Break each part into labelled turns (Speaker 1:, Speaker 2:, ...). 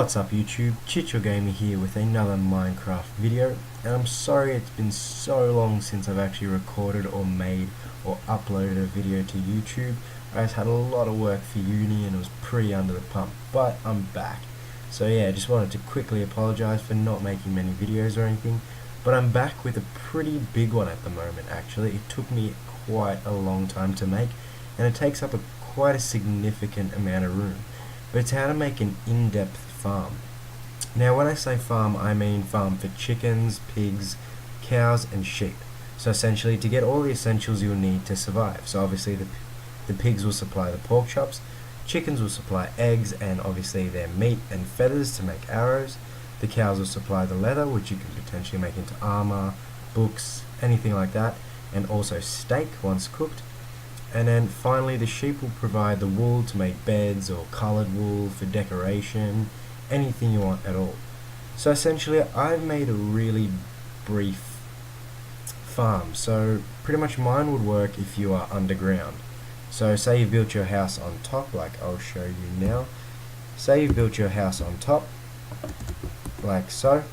Speaker 1: What's up YouTube, Chicho Gamer here with another Minecraft video, and I'm sorry it's been so long since I've actually recorded or made or uploaded a video to YouTube. I just had a lot of work for uni and it was pretty under the pump, but I'm back. So yeah, I just wanted to quickly apologize for not making many videos or anything, but I'm back with a pretty big one at the moment actually. It took me quite a long time to make, and it takes up quite a significant amount of room. But it's how to make an in-depth farm. Now when I say farm, I mean farm for chickens, pigs, cows and sheep. So essentially to get all the essentials you'll need to survive. So obviously the pigs will supply the pork chops, chickens will supply eggs and obviously their meat and feathers to make arrows, the cows will supply the leather which you can potentially make into armor, books, anything like that, and also steak once cooked. And then finally the sheep will provide the wool to make beds or coloured wool for decoration, anything you want at all. So essentially I've made a really brief farm. So pretty much mine would work if you are underground. So say you've built your house on top, like I'll show you now. Say you've built your house on top, like so.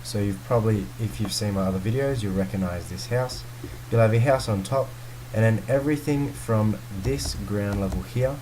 Speaker 1: So you've probably, if you've seen my other videos, you'll recognise this house. You'll have your house on top, and then everything from this ground level here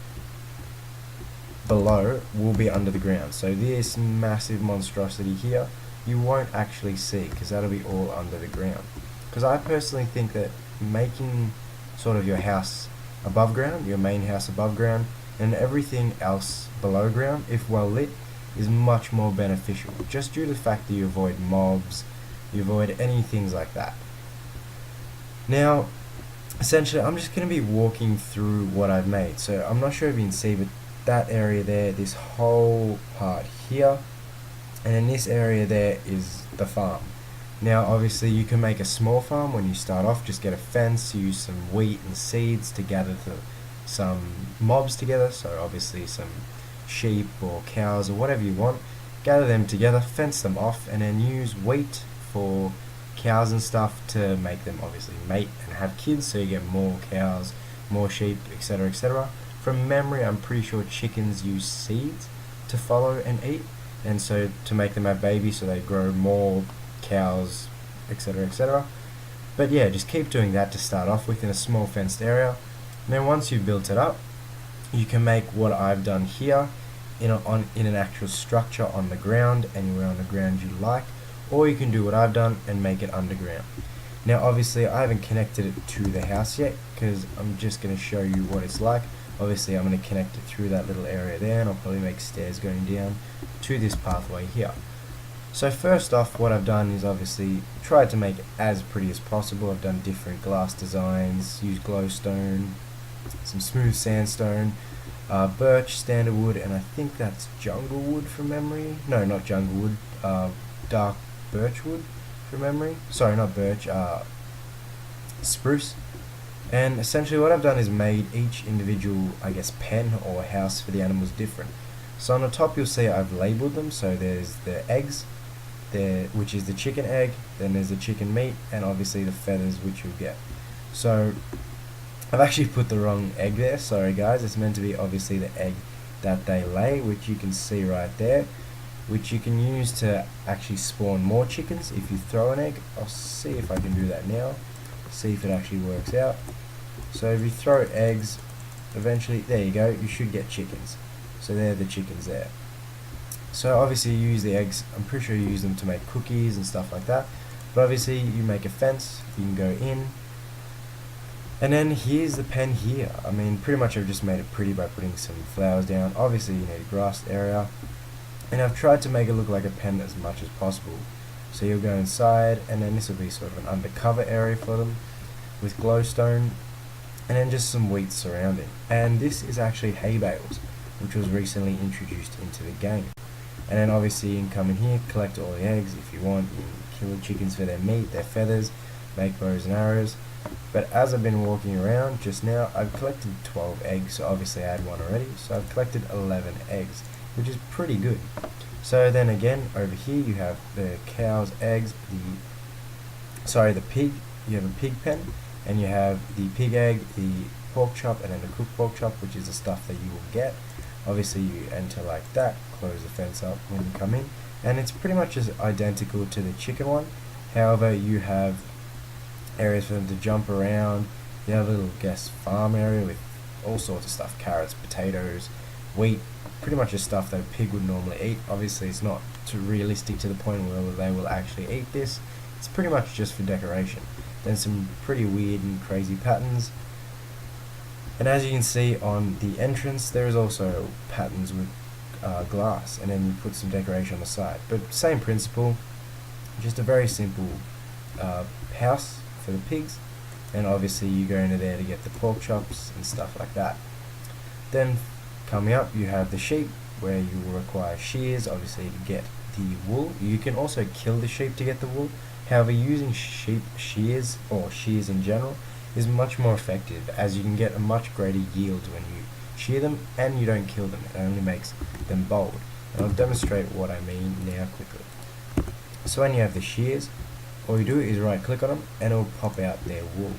Speaker 1: below will be under the ground. So this massive monstrosity here you won't actually see because that'll be all under the ground. Because I personally think that making sort of your house above ground, your main house above ground, and everything else below ground, if well lit, is much more beneficial, just due to the fact that you avoid mobs, you avoid any things like that. Now essentially I'm just going to be walking through what I've made. So I'm not sure if you can see, but that area there, this whole part here, and in this area there is the farm. Now obviously you can make a small farm when you start off, just get a fence, use some wheat and seeds to gather some mobs together, so obviously some sheep or cows or whatever you want, gather them together, fence them off, and then use wheat for cows and stuff to make them obviously mate and have kids, so you get more cows, more sheep, etc, etc. From memory I'm pretty sure chickens use seeds to follow and eat, and so to make them have babies so they grow more cows, etc, etc. But yeah, just keep doing that to start off with in a small fenced area. And then once you've built it up, you can make what I've done here in an actual structure on the ground, anywhere on the ground you like, or you can do what I've done and make it underground. Now obviously I haven't connected it to the house yet because I'm just going to show you what it's like. Obviously I'm going to connect it through that little area there, and I'll probably make stairs going down to this pathway here. So first off, what I've done is obviously tried to make it as pretty as possible. I've done different glass designs, used glowstone, some smooth sandstone, birch, standard wood, and I think that's jungle wood from memory. No, not jungle wood, dark birch wood from memory. Sorry, not birch, spruce. And essentially what I've done is made each individual, I guess, pen or house for the animals different. So on the top you'll see I've labeled them. So there's the eggs there, which is the chicken egg, then there's the chicken meat, and obviously the feathers which you'll get. So I've actually put the wrong egg there, sorry guys. It's meant to be obviously the egg that they lay, which you can see right there, which you can use to actually spawn more chickens if you throw an egg. I'll see if I can do that now, see if it actually works out. So if you throw eggs, eventually, there you go, you should get chickens. So they're the chickens there. So obviously you use the eggs, I'm pretty sure you use them to make cookies and stuff like that, but obviously you make a fence, you can go in. And then here's the pen here. I mean, pretty much I've just made it pretty by putting some flowers down. Obviously you need a grassed area, and I've tried to make it look like a pen as much as possible. So you'll go inside, and then this will be sort of an undercover area for them with glowstone, and then just some wheat surrounding. And this is actually hay bales, which was recently introduced into the game. And then obviously you can come in here, collect all the eggs if you want. You can kill the chickens for their meat, their feathers, make bows and arrows. But as I've been walking around just now, I've collected 12 eggs, so obviously I had one already, so I've collected 11 eggs, which is pretty good. So then again, over here you have the cow's eggs, the pig, you have a pig pen, and you have the pig egg, the pork chop, and then the cooked pork chop, which is the stuff that you will get. Obviously you enter like that, close the fence up when you come in, and it's pretty much as identical to the chicken one. However, you have areas for them to jump around. You have a little guest farm area with all sorts of stuff: carrots, potatoes, wheat, pretty much the stuff that a pig would normally eat. Obviously it's not too realistic to the point where they will actually eat this. It's pretty much just for decoration. Then some pretty weird and crazy patterns. And as you can see on the entrance, there is also patterns with glass, and then you put some decoration on the side. But same principle, just a very simple house for the pigs, and obviously you go into there to get the pork chops and stuff like that. Then coming up, you have the sheep, where you will require shears, obviously, to get the wool. You can also kill the sheep to get the wool. However, using sheep shears, or shears in general, is much more effective, as you can get a much greater yield when you shear them and you don't kill them. It only makes them bold. And I'll demonstrate what I mean now quickly. So when you have the shears, all you do is right click on them and it'll pop out their wool.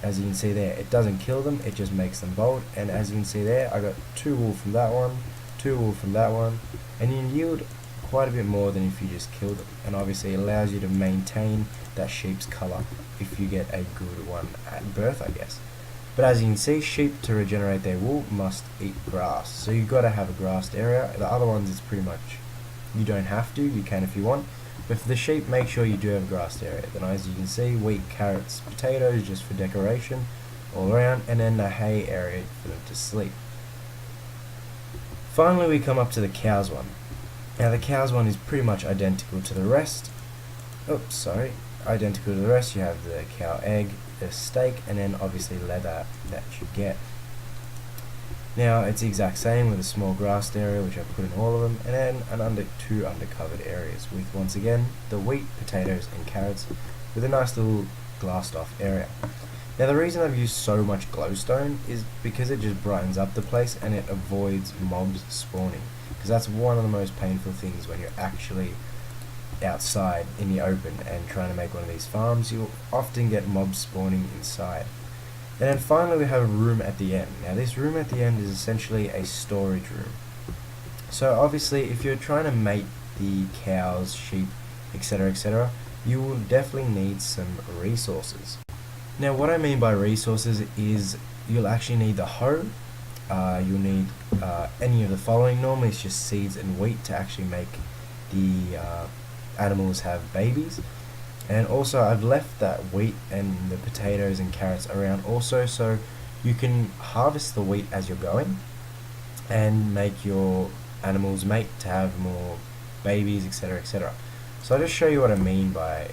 Speaker 1: As you can see there, it doesn't kill them, it just makes them bold. And as you can see there, I got 2 wool from that one, 2 wool from that one, and you yield quite a bit more than if you just kill them. And obviously it allows you to maintain that sheep's colour if you get a good one at birth, I guess. But as you can see, sheep, to regenerate their wool, must eat grass. So you've got to have a grassed area. The other ones, it's pretty much, you don't have to, you can if you want. But for the sheep, make sure you do have a grassed area. Then as you can see, wheat, carrots, potatoes, just for decoration, all around, and then the hay area for them to sleep. Finally, we come up to the cows one. Now the cows one is pretty much identical to the rest. Identical to the rest. You have the cow egg, the steak, and then obviously leather that you get. Now it's the exact same with a small grassed area, which I put in all of them, and then 2 undercovered areas with, once again, the wheat, potatoes, and carrots, with a nice little glassed off area. Now the reason I've used so much glowstone is because it just brightens up the place and it avoids mobs spawning, because that's one of the most painful things when you're actually outside in the open and trying to make one of these farms. You'll often get mobs spawning inside. And then finally we have a room at the end. Now this room at the end is essentially a storage room. So obviously if you're trying to mate the cows, sheep, etc., you will definitely need some resources. Now what I mean by resources is you'll actually need the hoe, you'll need any of the following. Normally it's just seeds and wheat to actually make the animals have babies. And also I've left that wheat and the potatoes and carrots around also, so you can harvest the wheat as you're going and make your animals mate to have more babies, etc. So I'll just show you what I mean by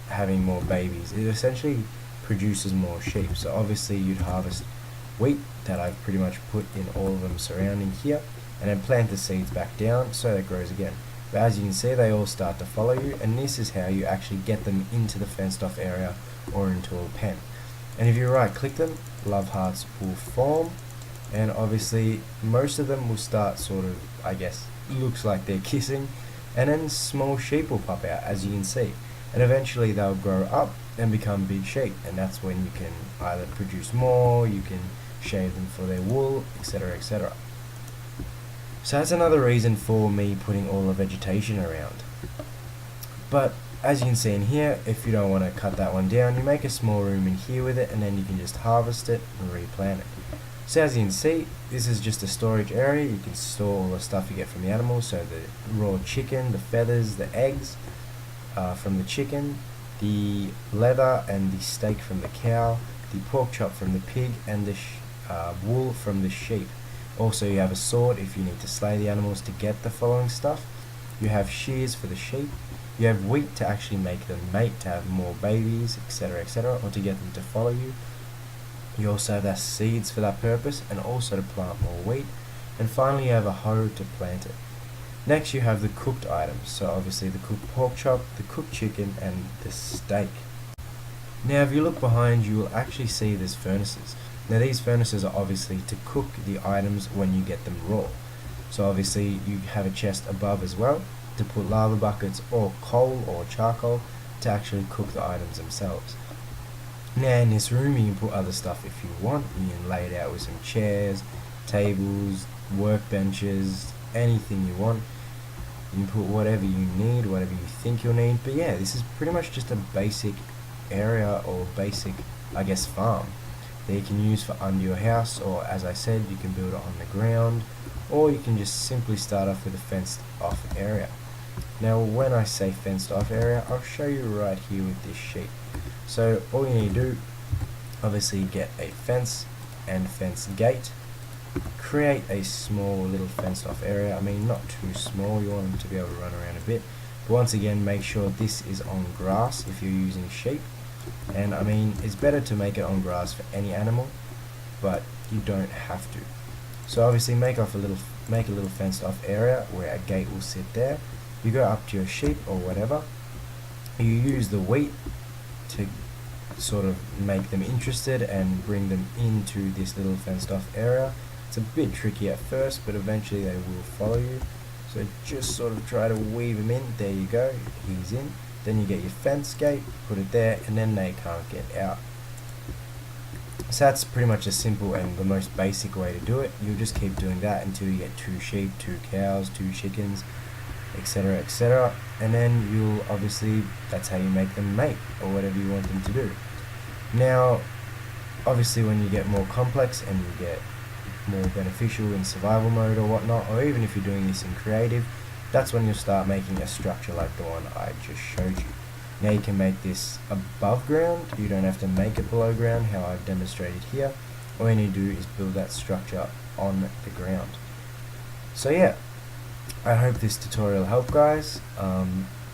Speaker 1: having more babies. It essentially produces more sheep. So obviously you'd harvest wheat that I've pretty much put in all of them surrounding here, and then plant the seeds back down so that it grows again. But as you can see, they all start to follow you, and this is how you actually get them into the fenced off area or into a pen. And if you right click them, love hearts will form, and obviously most of them will start sort of, I guess, looks like they're kissing, and then small sheep will pop out, as you can see, and eventually they'll grow up and become big sheep, and that's when you can either produce more, you can shave them for their wool, etc. So that's another reason for me putting all the vegetation around. But as you can see in here, if you don't want to cut that one down, you make a small room in here with it, and then you can just harvest it and replant it. So as you can see, this is just a storage area. You can store all the stuff you get from the animals, so the raw chicken, the feathers, the eggs from the chicken, the leather and the steak from the cow, the pork chop from the pig, and the wool from the sheep. Also you have a sword if you need to slay the animals to get the following stuff. You have shears for the sheep. You have wheat to actually make them mate, to have more babies, etc, or to get them to follow you. You also have that seeds for that purpose, and also to plant more wheat. And finally you have a hoe to plant it. Next you have the cooked items, so obviously the cooked pork chop, the cooked chicken, and the steak. Now if you look behind, you will actually see there's furnaces. Now these furnaces are obviously to cook the items when you get them raw. So obviously you have a chest above as well to put lava buckets or coal or charcoal to actually cook the items themselves. Now in this room you can put other stuff if you want. You can lay it out with some chairs, tables, workbenches, anything you want. You can put whatever you need, whatever you think you'll need. But yeah, this is pretty much just a basic area, or basic, I guess, farm that you can use for under your house, or as I said, you can build it on the ground, or you can just simply start off with a fenced off area. Now when I say fenced off area, I'll show you right here with this sheet. So all you need to do, obviously get a fence and fence gate, create a small little fenced off area. I mean, not too small, you want them to be able to run around a bit, but once again, make sure this is on grass if you're using sheep. And I mean, it's better to make it on grass for any animal, but you don't have to. So obviously make a little fenced off area where a gate will sit there. You go up to your sheep or whatever, you use the wheat to sort of make them interested and bring them into this little fenced off area. It's a bit tricky at first, but eventually they will follow you. So just sort of try to weave him in. There you go, he's in. Then you get your fence gate, put it there, and then they can't get out. So that's pretty much a simple and the most basic way to do it. You'll just keep doing that until you get 2 sheep, 2 cows, 2 chickens, etc, etc, and then you'll obviously, that's how you make them mate, or whatever you want them to do. Now obviously when you get more complex and you get more beneficial in survival mode or whatnot, or even if you're doing this in creative, that's when you'll start making a structure like the one I just showed you. Now you can make this above ground, you don't have to make it below ground how I've demonstrated here. All you need to do is build that structure on the ground. So yeah, I hope this tutorial helped, guys.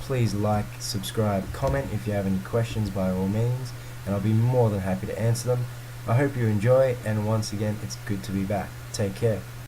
Speaker 1: Please like, subscribe, comment if you have any questions, by all means, and I'll be more than happy to answer them. I hope you enjoy, and once again, it's good to be back. Take care.